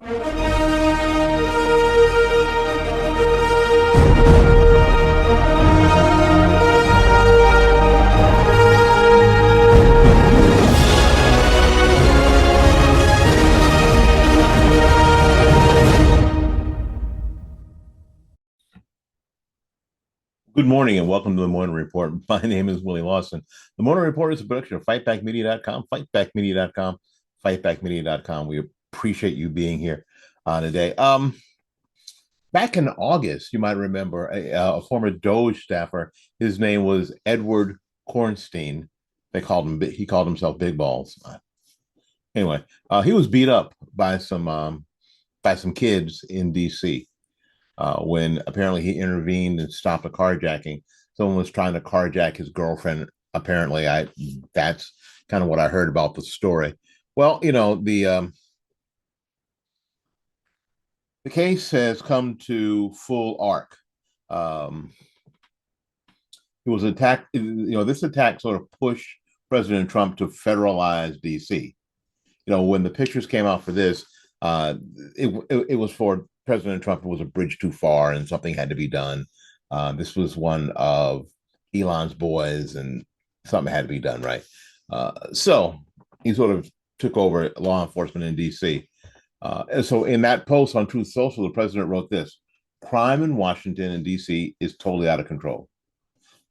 Good morning and welcome to the Morning Report. My name is Willie Lawson. The Morning Report is a production of fightbackmedia.com, fightbackmedia.com, fightbackmedia.com. We appreciate you being here today. Back in August, you might remember a former Doge staffer. His name was Edward Kornstein. He called himself Big Balls. Anyway, he was beat up by some kids in DC when apparently he intervened and stopped a carjacking. Someone was trying to carjack his girlfriend. Apparently, I that's kind of what I heard about the story. Well, the case has come to full arc. Um, it was attack. This attack sort of pushed President Trump to federalize DC. When the pictures came out for this, uh, it was for President Trump. It was a bridge too far, and something had to be done. This was one of Elon's boys, and something had to be done, right? So he sort of took over law enforcement in D.C. And so, in that post on Truth Social, the president wrote this: "Crime in Washington and D.C. is totally out of control.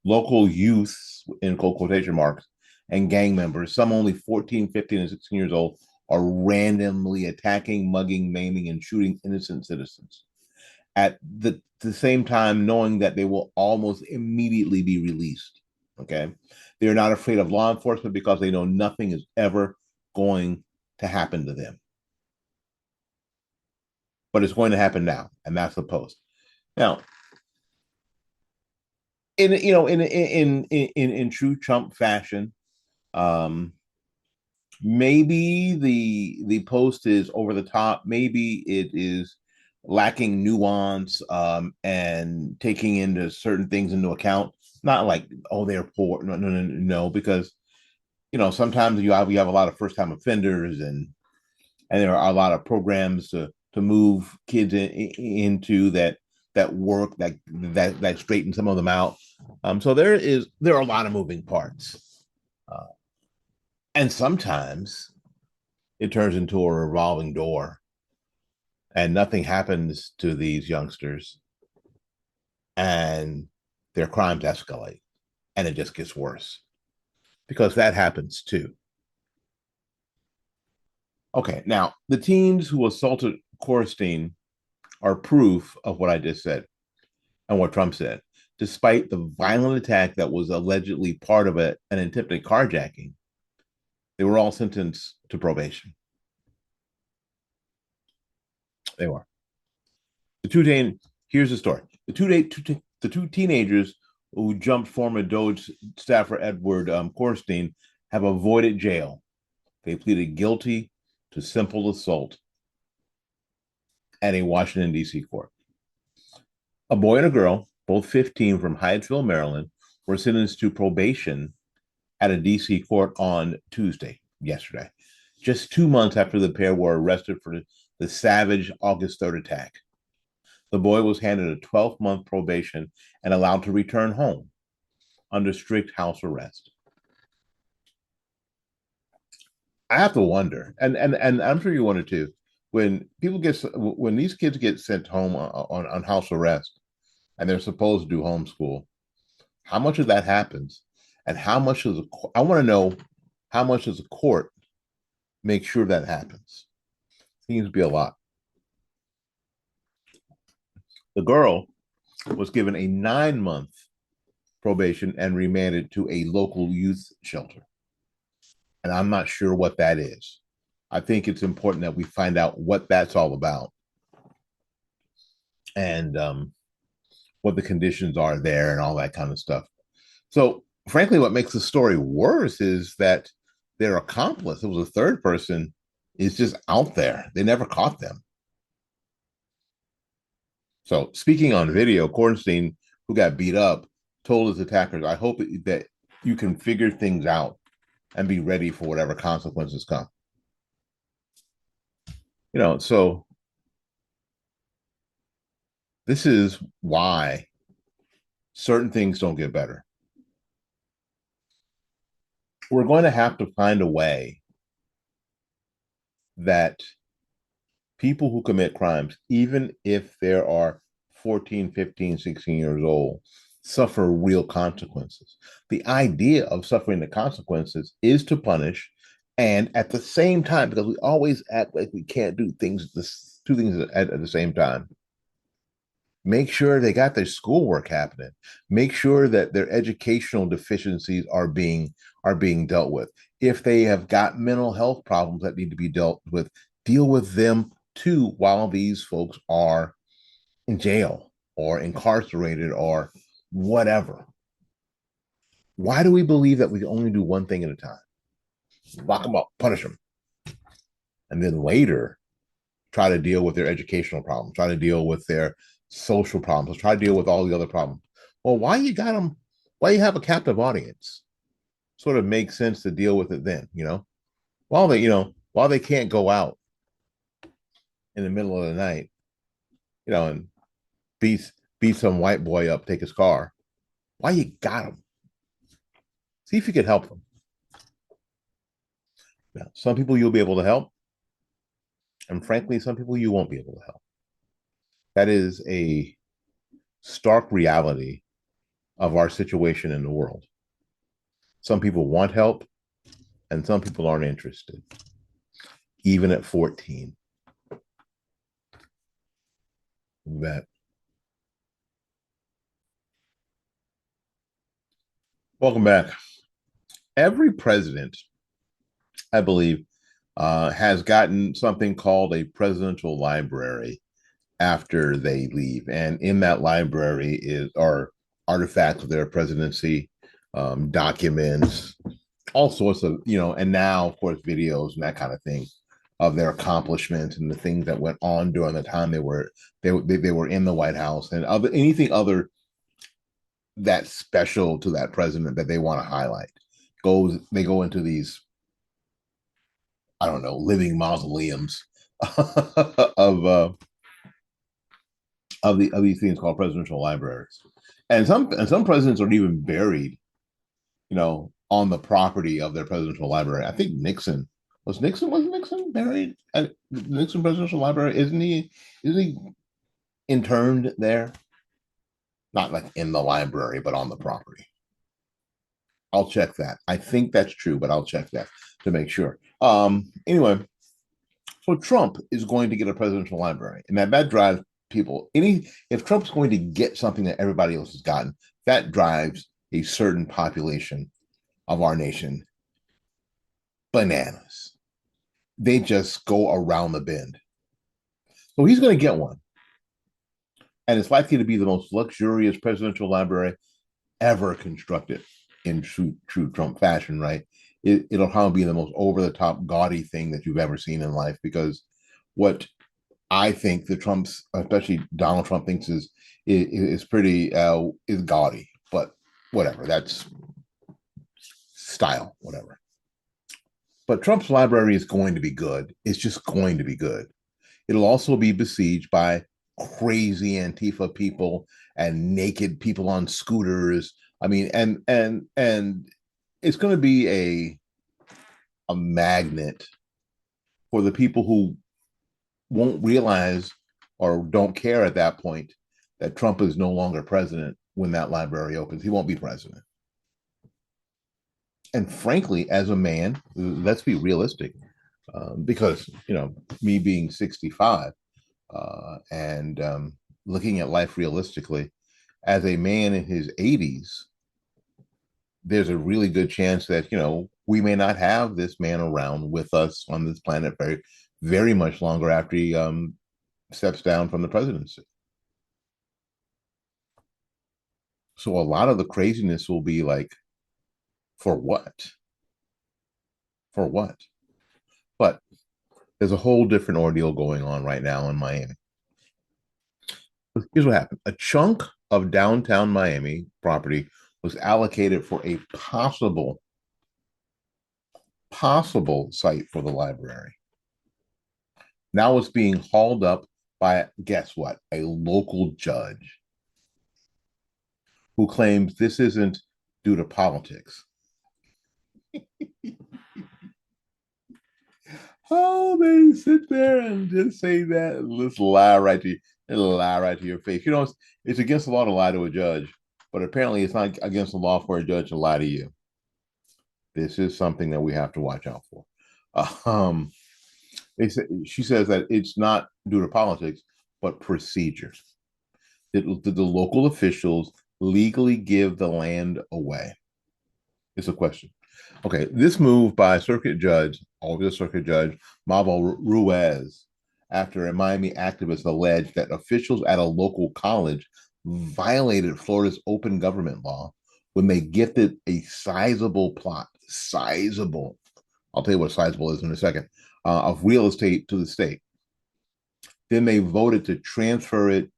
Local youth, in quotation marks, and gang members, some only 14, 15, and 16 years old, are randomly attacking, mugging, maiming, and shooting innocent citizens at the same time knowing that they will almost immediately be released. Okay. They're not afraid of law enforcement because they know nothing is ever going to happen to them. But it's going to happen now. And that's the post. Now, in true Trump fashion, um, maybe the post is over the top. Maybe it is lacking nuance and taking into certain things into account. Not like, oh, they're poor. No, because sometimes you have a lot of first time offenders, and there are a lot of programs to move kids into that work that straighten some of them out. So there are a lot of moving parts, and sometimes it turns into a revolving door, and nothing happens to these youngsters, and their crimes escalate, and it just gets worse because that happens too. Okay, now the teens who assaulted Korstein are proof of what I just said and what Trump said. Despite the violent attack that was allegedly part of an attempted carjacking, they were all sentenced to probation. They were. The two teen, Here's the story. The two teenagers who jumped former Doge staffer Edward Korstein have avoided jail. They pleaded guilty to simple assault at a Washington, D.C. court. A boy and a girl, both 15 from Hyattsville, Maryland, were sentenced to probation at a D.C. court on yesterday, just 2 months after the pair were arrested for the savage August 3rd attack. The boy was handed a 12-month probation and allowed to return home under strict house arrest. I have to wonder, and I'm sure you wonder too, when these kids get sent home on house arrest and they're supposed to do homeschool, how much of that happens, and I want to know how much does a court make sure that happens? Seems to be a lot. The girl was given a 9-month probation and remanded to a local youth shelter. And I'm not sure what that is. I think it's important that we find out what that's all about and what the conditions are there and all that kind of stuff. So, frankly, what makes the story worse is that their accomplice, it was a third person, is just out there. They never caught them. So, speaking on video, Kornstein, who got beat up, told his attackers, "I hope that you can figure things out and be ready for whatever consequences come." So This is why certain things don't get better. We're going to have to find a way that people who commit crimes, even if there are 14, 15, 16 years old, suffer real consequences. The idea of suffering the consequences is to punish, and at the same time, because we always act like we can't do things, this two things at the same time. Make sure they got their schoolwork happening. Make sure that their educational deficiencies are being dealt with. If they have got mental health problems that need to be dealt with, deal with them too while these folks are in jail or incarcerated or whatever. Why do we believe that we can only do one thing at a time? Lock them up, punish them, and then later try to deal with their educational problems, try to deal with their social problems, try to deal with all the other problems. Well, why you got them? Why you have a captive audience? Sort of makes sense to deal with it then, while they can't go out in the middle of the night, and beat beat some white boy up, take his car. Why you got him? See if you can help them. Now, some people you'll be able to help, and frankly, some people you won't be able to help. That is a stark reality of our situation in the world. Some people want help, and some people aren't interested, even at 14. That. Welcome back. Every president, I believe, has gotten something called a presidential library after they leave, and in that library are artifacts of their presidency, documents, all sorts of and now of course videos and that kind of thing of their accomplishments and the things that went on during the time they were in the White House and anything other that's special to that president that they want to highlight. They go into these, I don't know, living mausoleums of these things called presidential libraries, and some presidents are even buried, on the property of their presidential library. I think Nixon buried at the Nixon Presidential Library? Isn't he interned there? Not like in the library, but on the property. I'll check that. I think that's true, but I'll check that to make sure. Anyway, so Trump is going to get a presidential library, and that drives people. If Trump's going to get something that everybody else has gotten, that drives a certain population of our nation bananas. They just go around the bend. So he's going to get one, and it's likely to be the most luxurious presidential library ever constructed in true Trump fashion, right? It'll probably be the most over the top gaudy thing that you've ever seen in life, because what I think the Trumps, especially Donald Trump, thinks is pretty is gaudy, but whatever. That's style, whatever. But Trump's library is going to be good. It's just going to be good. It'll also be besieged by crazy Antifa people and naked people on scooters. I mean, and it's going to be a magnet for the people who won't realize or don't care at that point that Trump is no longer president when that library opens. He won't be president. And frankly, as a man, let's be realistic, because me being 65 and looking at life realistically, as a man in his 80s, there's a really good chance that we may not have this man around with us on this planet very, very much longer after he steps down from the presidency. So a lot of the craziness will be like, for what? For what? But there's a whole different ordeal going on right now in Miami. Here's what happened. A chunk of downtown Miami property was allocated for a possible site for the library. Now it's being hauled up by, guess what, a local judge who claims this isn't due to politics. Oh, they sit there and just say that and just lie right to you. It'll lie right to your face. You know, it's against the law to lie to a judge, but apparently it's not against the law for a judge to lie to you. This is something that we have to watch out for. Um, she says that it's not due to politics, but procedures. Did the local officials legally give the land away? It's a question. Okay, this move by Circuit Judge, August Circuit Judge Mabel Ruiz, after a Miami activist alleged that officials at a local college violated Florida's open government law when they gifted a sizable plot, sizable, I'll tell you what sizable is in a second, of real estate to the state. Then they voted to transfer it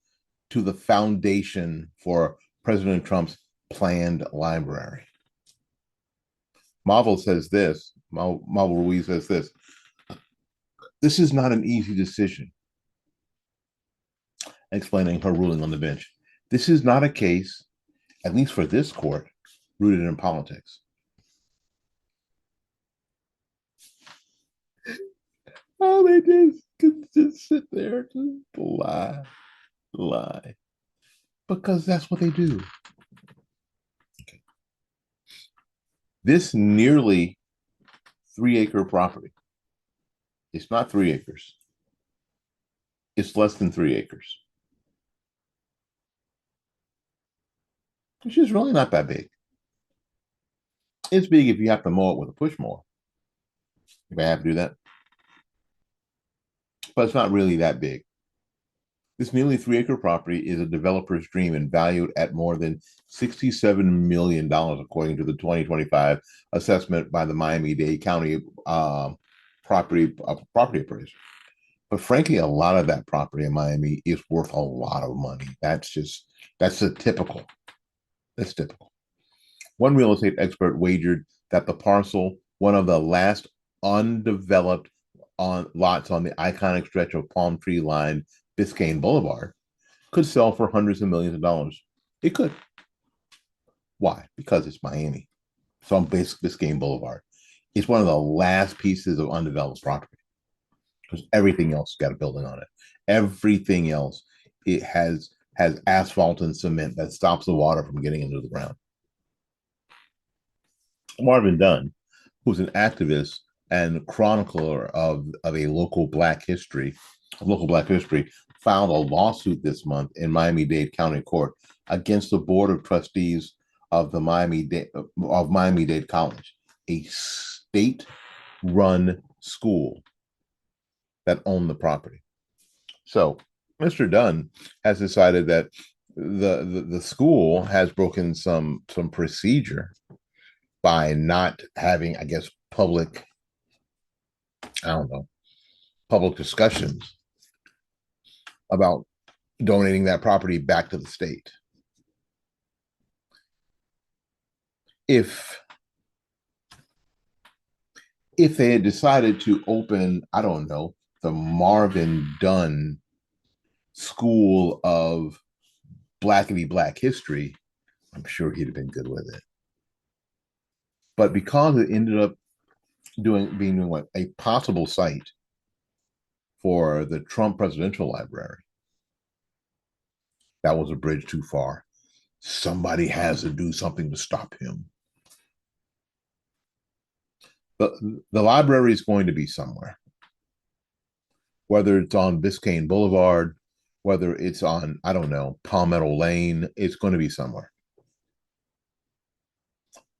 to the foundation for President Trump's planned library. Marvel says this, Marvel Ruiz says this is not an easy decision, explaining her ruling on the bench. This is not a case, at least for this court, rooted in politics. Oh, they just sit there, just lie, because that's what they do. Okay. This nearly 3-acre property, it's not 3 acres. It's less than 3 acres. Which is really not that big. It's big if you have to mow it with a push mower. If I have to do that. But it's not really that big. This nearly 3-acre property is a developer's dream and valued at more than $67 million, according to the 2025 assessment by the Miami-Dade County property appraiser. But frankly, a lot of that property in Miami is worth a lot of money. That's typical. That's typical. One real estate expert wagered that the parcel, one of the last undeveloped lots on the iconic stretch of palm tree lined Biscayne Boulevard, could sell for hundreds of millions of dollars. It could. Why? Because it's Miami. So on Biscayne Boulevard. It's one of the last pieces of undeveloped property because everything else got a building on it. Everything else, it has asphalt and cement that stops the water from getting into the ground. Marvin Dunn, who's an activist and chronicler of a local Black history, filed a lawsuit this month in Miami-Dade County Court against the Board of Trustees of the Miami-Dade College, a state-run school that owned the property. So Mr. Dunn has decided that the school has broken some procedure by not having, I guess, public discussions about donating that property back to the state. If they had decided to open, I don't know, the Marvin Dunn School of Blackity Black History, I'm sure he'd have been good with it. But because it ended up being what, a possible site for the Trump Presidential Library, that was a bridge too far. Somebody has to do something to stop him. The library is going to be somewhere, whether it's on Biscayne Boulevard, whether it's on, I don't know, Palmetto Lane, it's going to be somewhere.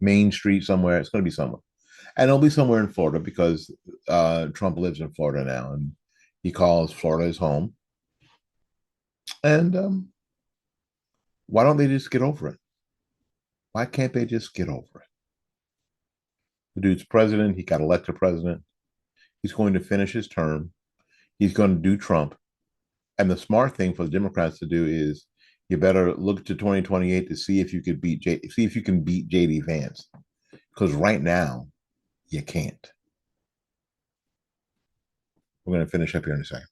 Main Street somewhere, it's going to be somewhere. And it'll be somewhere in Florida because Trump lives in Florida now and he calls Florida his home. And why don't they just get over it? Why can't they just get over it? The dude's president. He got elected president. He's going to finish his term. He's going to do Trump. And the smart thing for the Democrats to do is you better look to 2028 to see if you could beat JD Vance. Because right now, you can't. We're going to finish up here in a second.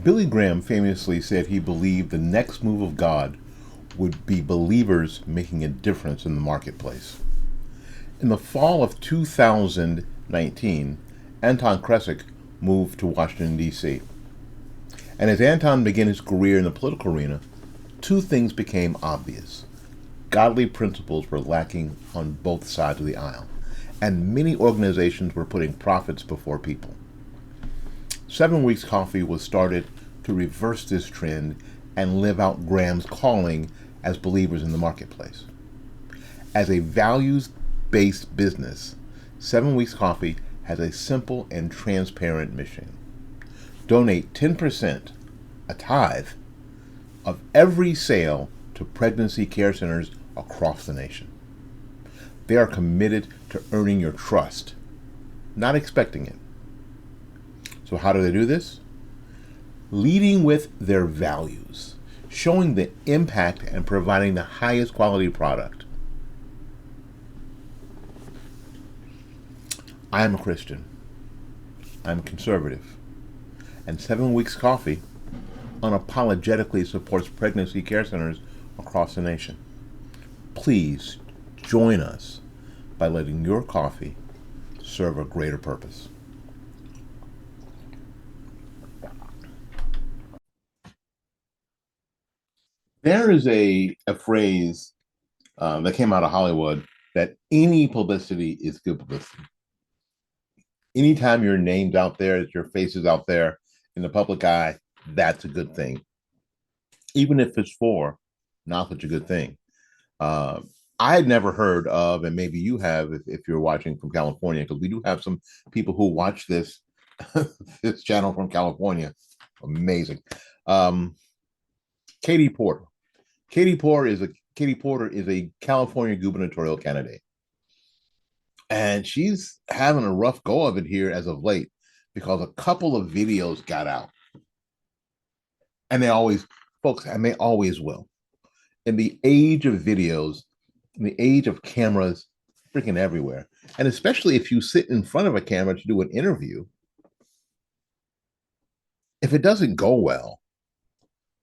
Billy Graham famously said he believed the next move of God would be believers making a difference in the marketplace. In the fall of 2019, Anton Kresik moved to Washington, D.C. And as Anton began his career in the political arena, two things became obvious. Godly principles were lacking on both sides of the aisle, and many organizations were putting profits before people. 7 Weeks Coffee was started to reverse this trend and live out Graham's calling as believers in the marketplace. As a values-based business, 7 Weeks Coffee has a simple and transparent mission. Donate 10%, a tithe, of every sale to pregnancy care centers across the nation. They are committed to earning your trust, not expecting it. So how do they do this? Leading with their values, showing the impact and providing the highest quality product. I am a Christian. I'm conservative. And 7 Weeks Coffee unapologetically supports pregnancy care centers across the nation. Please join us by letting your coffee serve a greater purpose. There is a phrase that came out of Hollywood that any publicity is good publicity. Anytime your name's out there, your face is out there in the public eye, that's a good thing. Even if it's for not such a good thing. I had never heard of, and maybe you have if you're watching from California, because we do have some people who watch this this channel from California. Amazing. Katie Porter. Katie Porter is a California gubernatorial candidate. And she's having a rough go of it here as of late because a couple of videos got out. And they always will. In the age of videos, in the age of cameras freaking everywhere, and especially if you sit in front of a camera to do an interview, if it doesn't go well,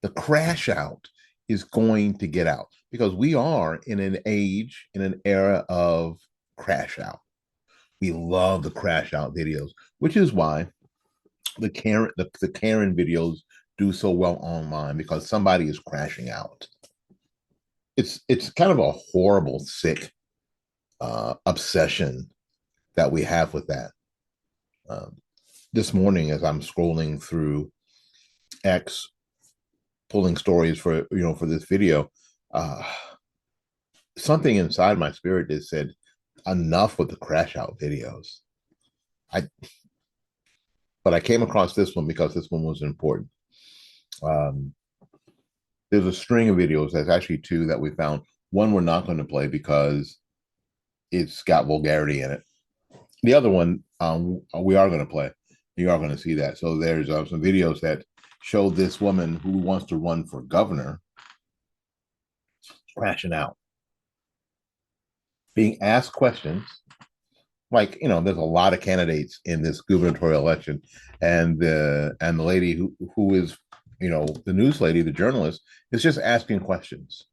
the crash out is going to get out because we are in an age, in an era of crash out. We love the crash out videos, which is why the Karen videos do so well online, because somebody is crashing out. It's kind of a horrible, sick obsession that we have with that. This morning, as I'm scrolling through X, pulling stories for this video, something inside my spirit that said, enough with the crash out videos. But I came across this one because this one was important. There's a string of videos. There's actually two that we found. One we're not going to play because it's got vulgarity in it. The other one we are going to play. You are going to see that. So there's some videos that show this woman who wants to run for governor crashing out, being asked questions. Like, there's a lot of candidates in this gubernatorial election, and the lady who is, the news lady, the journalist, is just asking questions.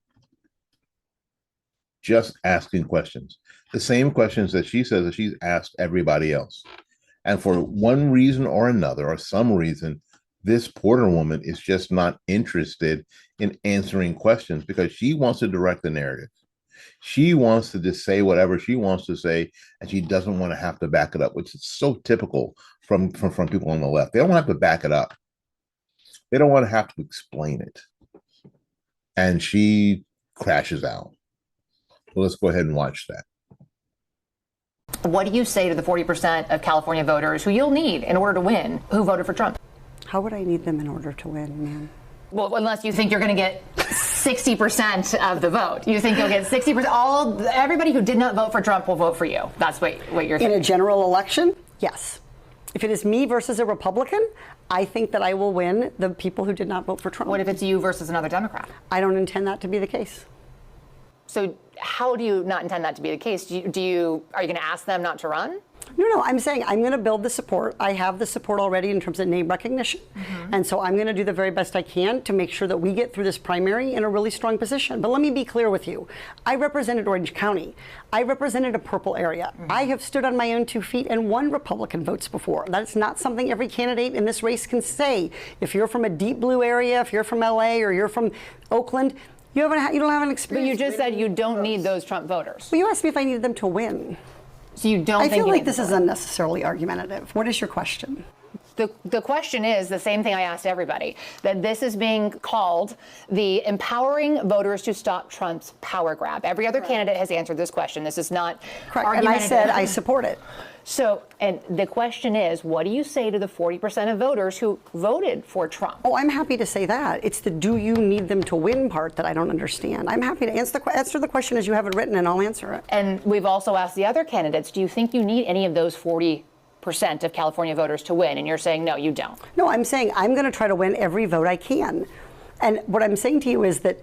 Just asking questions. The same questions that she says that she's asked everybody else. And for one reason or another, or some reason, this Porter woman is just not interested in answering questions because she wants to direct the narrative. She wants to just say whatever she wants to say, and she doesn't want to have to back it up, which is so typical from people on the left. They don't have to back it up. They don't want to have to explain it. And she crashes out. So let's go ahead and watch that. What do you say to the 40% of California voters who you'll need in order to win, who voted for Trump? How would I need them in order to win, ma'am? Well, unless you think you're going to get 60% of the vote. You think you'll get 60%. Everybody who did not vote for Trump will vote for you. That's what you're thinking. In a general election? Yes. If it is me versus a Republican, I think that I will win the people who did not vote for Trump. What if it's you versus another Democrat? I don't intend that to be the case. So how do you not intend that to be the case? Are you going to ask them not to run? No, I'm saying I'm going to build the support. I have the support already in terms of name recognition. And so I'm going to do the very best I can to make sure that we get through this primary in a really strong position. But let me be clear with you. I represented Orange County. I represented a purple area. I have stood on my own 2 feet and won Republican votes before. That's not something every candidate in this race can say. If you're from a deep blue area, if you're from LA or you're from Oakland, you don't have an experience. But you just said you don't need those Trump voters. Well, you asked me if I needed them to win. So you don't I think feel you like need this them is to win? unnecessarily argumentative. What is your question? The question is the same thing I asked everybody, that this is being called the empowering voters to stop Trump's power grab. Every other candidate has answered this question. This is not Correct. And I argumentative. said I support it. So, and the question is, what do you say to the 40% of voters who voted for Trump? Oh, I'm happy to say that. It's the do you need them to win part that I don't understand. I'm happy to answer the question as you have it written, and I'll answer it. And we've also asked the other candidates, do you think you need any of those 40% of California voters to win? And you're saying, no, you don't. No, I'm saying I'm going to try to win every vote I can. And what I'm saying to you is that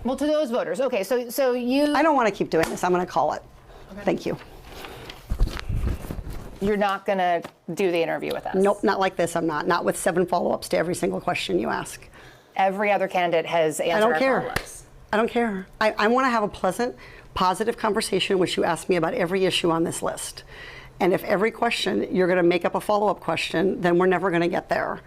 Well, to those voters, okay, so you... I don't want to keep doing this. I'm going to call it. Okay. Thank you. You're not going to do the interview with us? Nope, not like this. I'm not. Not with 7 follow-ups to every single question you ask. Every other candidate has answered I don't our care. follow-ups. I don't care. I want to have a pleasant, positive conversation in which you ask me about every issue on this list. And if every question you're going to make up a follow-up question, then we're never going to get there.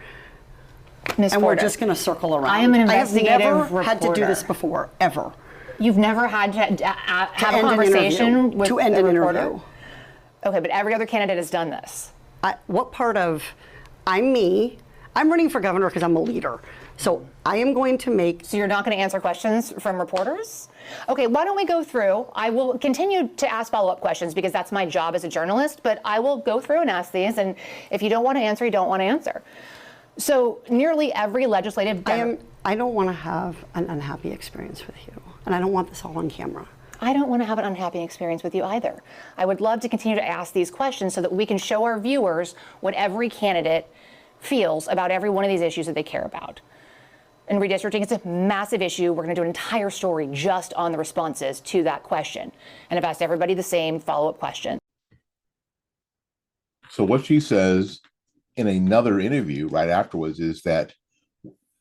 Ms. And we're Porter, just going to circle around. I am an investigative I have never had to do reporter. this before, ever. You've never had to have a end an conversation interview. with To end a an reporter? interview. Okay, but every other candidate has done this. What part of I'm me? I'm running for governor because I'm a leader. So I am going to make. So you're not going to answer questions from reporters? Okay, why don't we go through? I will continue to ask follow-up questions because that's my job as a journalist, but I will go through and ask these, and if you don't want to answer, you don't want to answer. So nearly every legislative... I don't want to have an unhappy experience with you, and I don't want this all on camera. I don't want to have an unhappy experience with you either. I would love to continue to ask these questions so that we can show our viewers what every candidate feels about every one of these issues that they care about. And redistricting is a massive issue. We're going to do an entire story just on the responses to that question. And I've asked everybody the same follow-up question. So what she says in another interview right afterwards is that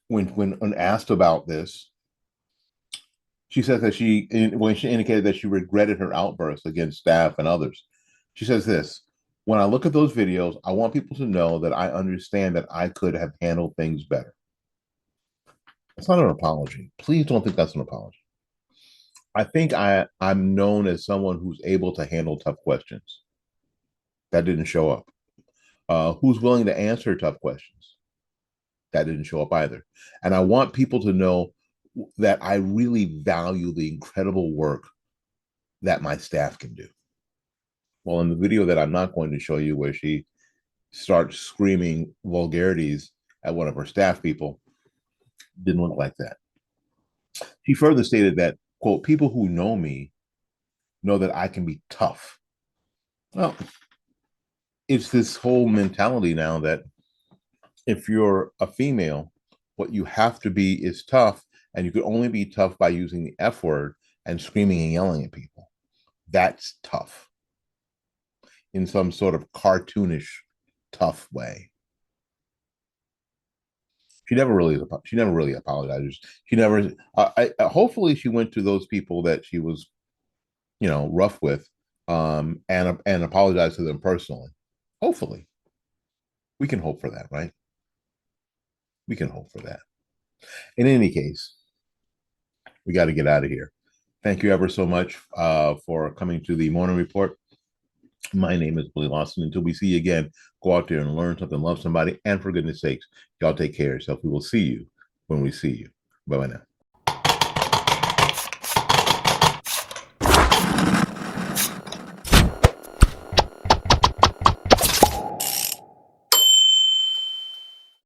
when asked about this, she says that when she indicated that she regretted her outbursts against staff and others, she says this: when I look at those videos, I want people to know that I understand that I could have handled things better. It's not an apology. Please don't think that's an apology. I think I'm known as someone who's able to handle tough questions. That didn't show up. Who's willing to answer tough questions? That didn't show up either. And I want people to know that I really value the incredible work that my staff can do. Well, in the video that I'm not going to show you, where she starts screaming vulgarities at one of her staff people, didn't look like that. She further stated that, quote, people who know me know that I can be tough. Well, it's this whole mentality now that if you're a female, what you have to be is tough, and you can only be tough by using the F word and screaming and yelling at people. That's tough in some sort of cartoonish tough way. She never really apologized. She never. Hopefully, she went to those people that she was, rough with, and apologized to them personally. Hopefully, we can hope for that, right? We can hope for that. In any case, we got to get out of here. Thank you ever so much for coming to the Morning Report. My name is Billy Lawson. Until we see you again, go out there and learn something, love somebody, and for goodness sakes, y'all take care of yourself. We will see you when we see you. Bye-bye now.